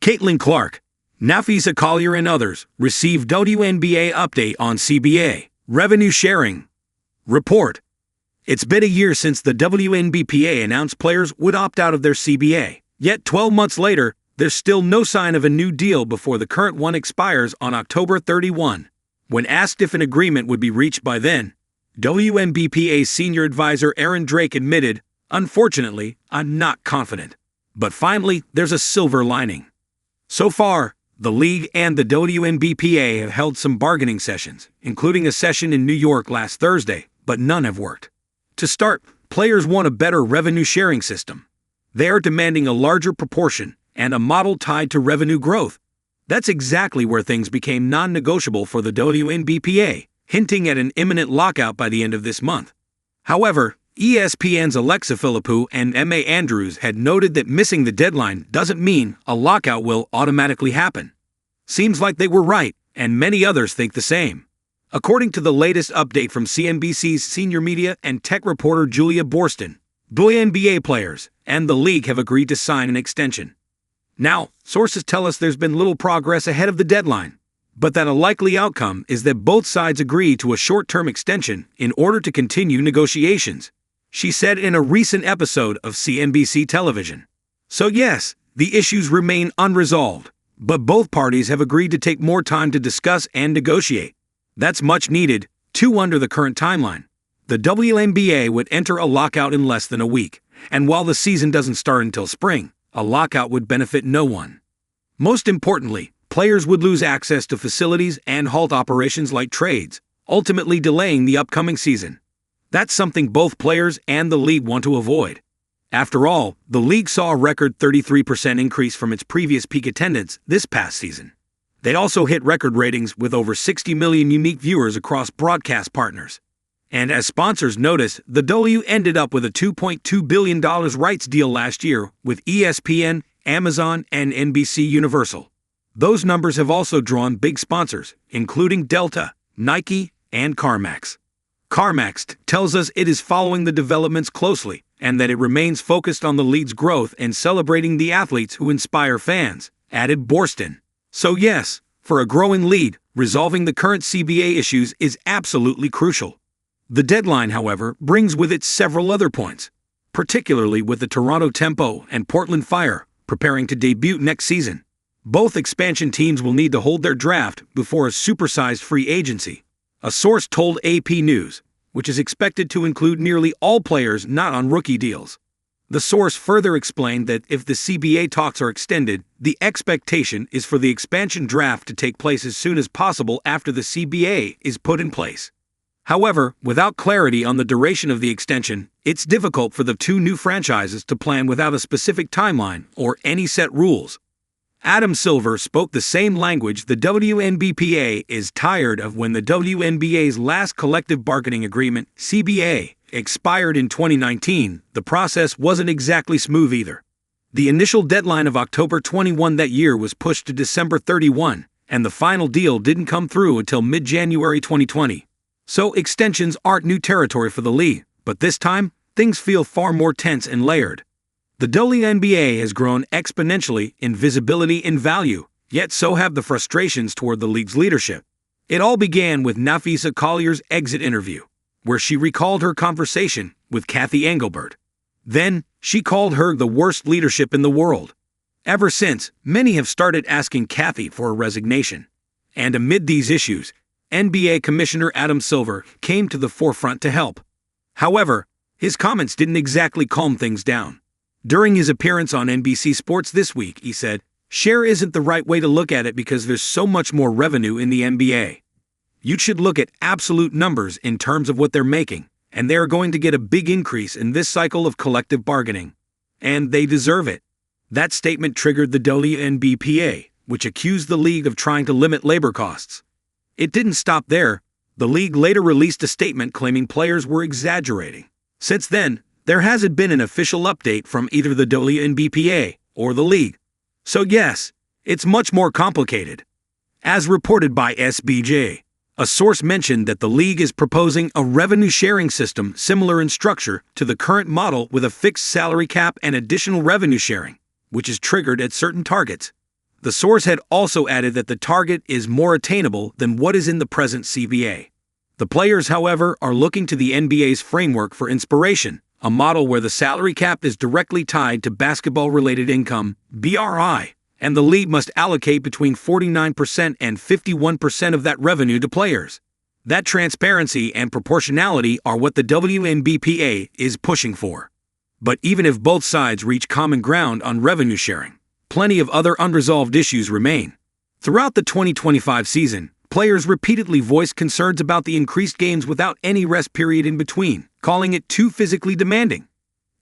Caitlin Clark, Napheesa Collier and others receive WNBA update on CBA revenue sharing. Report. It's been a year since the WNBPA announced players would opt out of their CBA. Yet 12 months later, there's still no sign of a new deal before the current one expires on October 31. When asked if an agreement would be reached by then, WNBPA senior advisor Erin Drake admitted, "Unfortunately, I'm not confident." But finally, there's a silver lining. So far, the league and the WNBPA have held some bargaining sessions, including a session in New York last Thursday, but none have worked. To start, players want a better revenue sharing system. They are demanding a larger proportion and a model tied to revenue growth. That's exactly where things became non-negotiable for the WNBPA, hinting at an imminent lockout by the end of this month. However, ESPN's Alexa Philippou and M.A. Andrews had noted that missing the deadline doesn't mean a lockout will automatically happen. Seems like they were right, and many others think the same. According to the latest update from CNBC's senior media and tech reporter Julia Borston, WNBA players and the league have agreed to sign an extension. Now, sources tell us there's been little progress ahead of the deadline, but that a likely outcome is that both sides agree to a short-term extension in order to continue negotiations, she said in a recent episode of CNBC television. So yes, the issues remain unresolved, but both parties have agreed to take more time to discuss and negotiate. That's much needed, too, under the current timeline. The WNBA would enter a lockout in less than a week, and while the season doesn't start until spring, a lockout would benefit no one. Most importantly, players would lose access to facilities and halt operations like trades, ultimately delaying the upcoming season. That's something both players and the league want to avoid. After all, the league saw a record 33% increase from its previous peak attendance this past season. They also hit record ratings with over 60 million unique viewers across broadcast partners. And as sponsors noticed, the W ended up with a $2.2 billion rights deal last year with ESPN, Amazon, and NBC Universal. Those numbers have also drawn big sponsors, including Delta, Nike, and CarMax. CarMax tells us it is following the developments closely and that it remains focused on the league's growth and celebrating the athletes who inspire fans, added Borston. So yes, for a growing league, resolving the current CBA issues is absolutely crucial. The deadline, however, brings with it several other points, particularly with the Toronto Tempo and Portland Fire preparing to debut next season. Both expansion teams will need to hold their draft before a supersized free agency, a source told AP News, which is expected to include nearly all players not on rookie deals. The source further explained that if the CBA talks are extended, the expectation is for the expansion draft to take place as soon as possible after the CBA is put in place. However, without clarity on the duration of the extension, it's difficult for the two new franchises to plan without a specific timeline or any set rules. Adam Silver spoke the same language the WNBPA is tired of when the WNBA's last collective bargaining agreement, CBA, expired in 2019. The process wasn't exactly smooth either. The initial deadline of October 21 that year was pushed to December 31, and the final deal didn't come through until mid-January 2020. So extensions aren't new territory for the league, but this time, things feel far more tense and layered. The WNBA has grown exponentially in visibility and value, yet so have the frustrations toward the league's leadership. It all began with Napheesa Collier's exit interview, where she recalled her conversation with Cathy Engelbert. Then, she called her the worst leadership in the world. Ever since, many have started asking Cathy for a resignation. And amid these issues, NBA Commissioner Adam Silver came to the forefront to help. However, his comments didn't exactly calm things down. During his appearance on NBC Sports This Week, he said, "Share isn't the right way to look at it because there's so much more revenue in the NBA. You should look at absolute numbers in terms of what they're making, and they're going to get a big increase in this cycle of collective bargaining. And they deserve it." That statement triggered the WNBPA, which accused the league of trying to limit labor costs. It didn't stop there. The league later released a statement claiming players were exaggerating. Since then, there hasn't been an official update from either the WNBPA or the league. So yes, it's much more complicated. As reported by SBJ, a source mentioned that the league is proposing a revenue-sharing system similar in structure to the current model with a fixed salary cap and additional revenue sharing, which is triggered at certain targets. The source had also added that the target is more attainable than what is in the present CBA. The players, however, are looking to the NBA's framework for inspiration, a model where the salary cap is directly tied to basketball-related income, BRI, and the league must allocate between 49% and 51% of that revenue to players. That transparency and proportionality are what the WNBPA is pushing for. But even if both sides reach common ground on revenue sharing, plenty of other unresolved issues remain. Throughout the 2025 season, players repeatedly voiced concerns about the increased games without any rest period in between, calling it too physically demanding.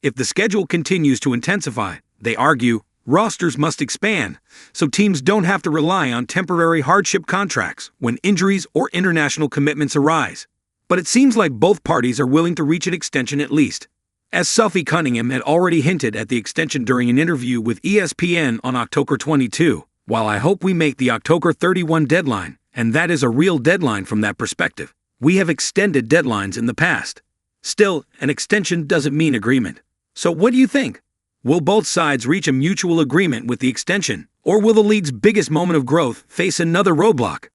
If the schedule continues to intensify, they argue, rosters must expand, so teams don't have to rely on temporary hardship contracts when injuries or international commitments arise. But it seems like both parties are willing to reach an extension at least. As Sophie Cunningham had already hinted at the extension during an interview with ESPN on October 22, while I hope we make the October 31 deadline, and that is a real deadline from that perspective, we have extended deadlines in the past. Still, an extension doesn't mean agreement. So what do you think? Will both sides reach a mutual agreement with the extension, or will the league's biggest moment of growth face another roadblock?